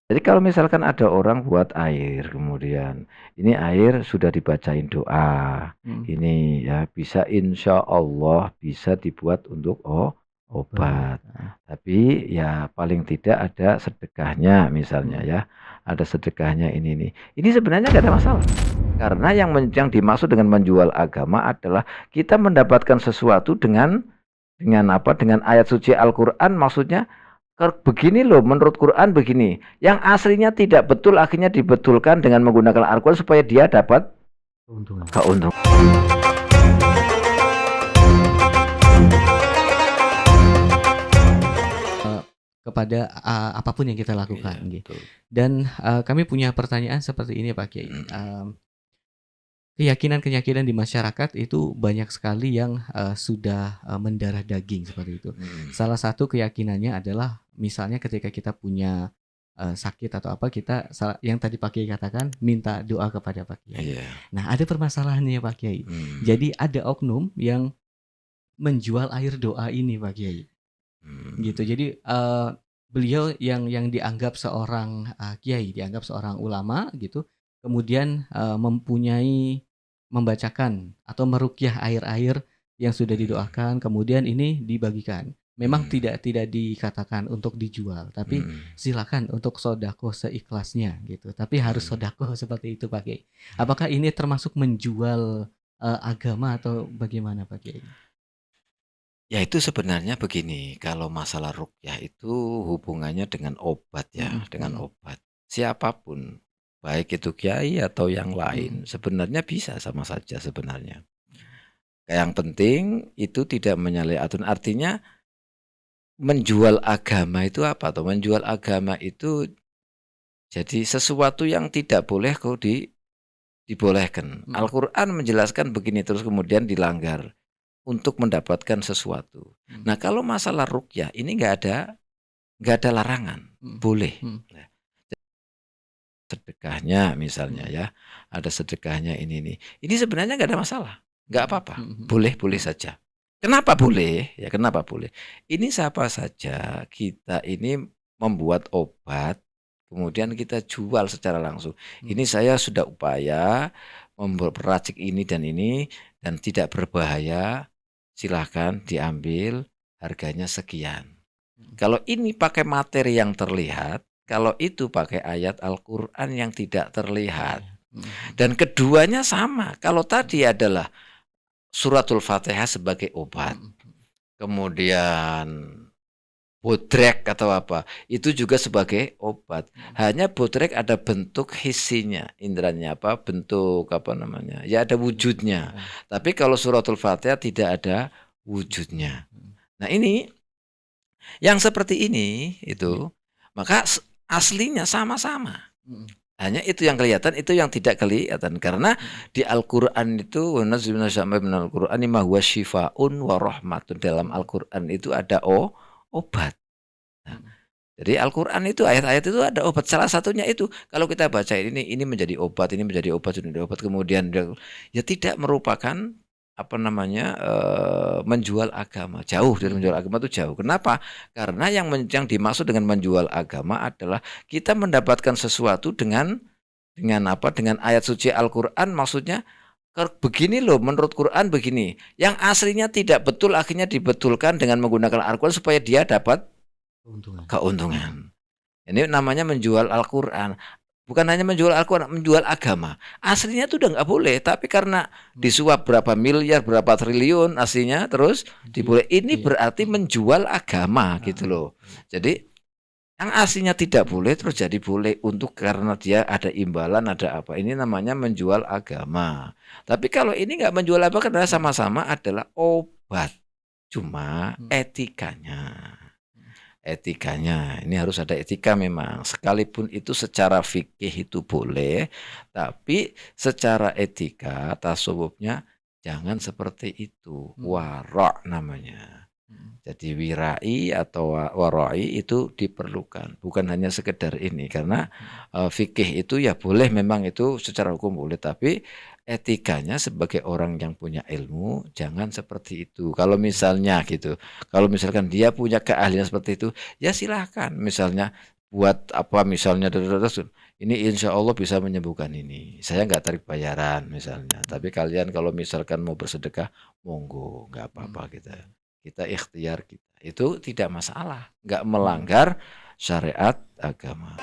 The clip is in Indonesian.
Jadi kalau misalkan ada orang buat air, kemudian ini air sudah dibacain doa, ini ya bisa insya Allah bisa dibuat untuk obat. Tapi ya paling tidak ada sedekahnya misalnya ya, ada sedekahnya ini nih. Ini sebenarnya nggak ada masalah. Karena yang dimaksud dengan menjual agama adalah kita mendapatkan sesuatu dengan apa? Dengan ayat suci Al-Qur'an maksudnya begini loh, menurut Quran begini. Yang aslinya tidak betul akhirnya dibetulkan dengan menggunakan Al-Quran supaya dia dapat keuntungan. Kepada apapun yang kita lakukan. Iya, Dan kami punya pertanyaan seperti ini Pak Kiai. Keyakinan-keyakinan di masyarakat itu banyak sekali yang sudah mendarah daging seperti itu. Salah satu keyakinannya adalah misalnya ketika kita punya sakit atau apa, kita yang tadi Pak Kiai katakan minta doa kepada Pak Kiai. Iya. Nah, ada permasalahannya Pak Kiai. Jadi ada oknum yang menjual air doa ini Pak Kiai. Gitu. Jadi beliau yang dianggap seorang kiai, dianggap seorang ulama gitu, kemudian membacakan atau meruqyah air-air yang sudah didoakan, kemudian ini dibagikan. Memang tidak dikatakan untuk dijual, tapi silakan untuk sodako seikhlasnya gitu. Tapi harus sodako seperti itu Pak Kiai. Apakah ini termasuk menjual agama atau bagaimana Pak Kiai? Ya itu sebenarnya begini, kalau masalah ruqyah itu hubungannya dengan obat ya, dengan obat. Siapapun, baik itu kiai atau yang lain, sebenarnya bisa sama saja sebenarnya. Yang penting itu tidak menyalahi aturan. Artinya menjual agama itu apa tuh? Menjual agama itu jadi sesuatu yang tidak boleh kok dibolehkan. Al-Quran menjelaskan begini terus kemudian dilanggar untuk mendapatkan sesuatu. Nah kalau masalah ruqyah ini nggak ada larangan, boleh. Sedekahnya misalnya ya, ada sedekahnya ini nih. Ini sebenarnya nggak ada masalah, nggak apa-apa, boleh saja. Kenapa boleh? Ya kenapa boleh? Ini siapa saja kita ini membuat obat, kemudian kita jual secara langsung. Ini saya sudah upaya memperacik ini dan tidak berbahaya, silahkan diambil, harganya sekian. Kalau ini pakai materi yang terlihat, kalau itu pakai ayat Al-Quran yang tidak terlihat. Dan keduanya sama. Kalau tadi adalah suratul Fatihah sebagai obat, kemudian bodrek atau apa, itu juga sebagai obat. Hanya bodrek ada bentuk hisinya, indranya apa, bentuk apa namanya, ya ada wujudnya. Tapi kalau suratul Fatihah tidak ada wujudnya. Nah ini, yang seperti ini itu, maka aslinya sama-sama. Hanya itu yang kelihatan, itu yang tidak kelihatan. Karena di Al-Quran itu Al-Quran ma huwa syifaun wa rahmatun. Dalam Al-Quran itu ada obat. Nah, jadi Al-Quran itu ayat-ayat itu ada obat. Salah satunya itu kalau kita baca ini menjadi obat, ini menjadi obat, ini menjadi obat. Kemudian ya tidak merupakan apa namanya menjual agama. Jauh dari menjual agama itu jauh. Kenapa? Karena yang dimaksud dengan menjual agama adalah kita mendapatkan sesuatu dengan apa? Dengan ayat suci Al-Qur'an, maksudnya begini loh, menurut Quran begini. Yang aslinya tidak betul akhirnya dibetulkan dengan menggunakan Al-Qur'an supaya dia dapat keuntungan. Ini namanya menjual Al-Qur'an. Bukan hanya menjual Al-Quran, menjual agama. Aslinya itu udah nggak boleh, tapi karena disuap berapa miliar, berapa triliun aslinya, terus diboleh. Ini berarti menjual agama gitu loh. Jadi yang aslinya tidak boleh terus jadi boleh untuk karena dia ada imbalan, ada apa. Ini namanya menjual agama. Tapi kalau ini nggak menjual apa, karena sama-sama adalah obat. Cuma etikanya ini harus ada etika memang, sekalipun itu secara fikih itu boleh, tapi secara etika tasawufnya jangan seperti itu. Wara' namanya. Jadi wirai atau warai itu diperlukan, bukan hanya sekedar ini. Karena fikih itu ya boleh memang itu secara hukum boleh, tapi etikanya sebagai orang yang punya ilmu jangan seperti itu. Kalau misalnya gitu, kalau misalkan dia punya keahlian seperti itu, ya silahkan misalnya buat apa misalnya, ini insya Allah bisa menyembuhkan ini. Saya nggak tarik bayaran misalnya. Tapi kalian kalau misalkan mau bersedekah, monggo, nggak apa-apa kita ikhtiar kita. Itu tidak masalah, nggak melanggar syariat agama.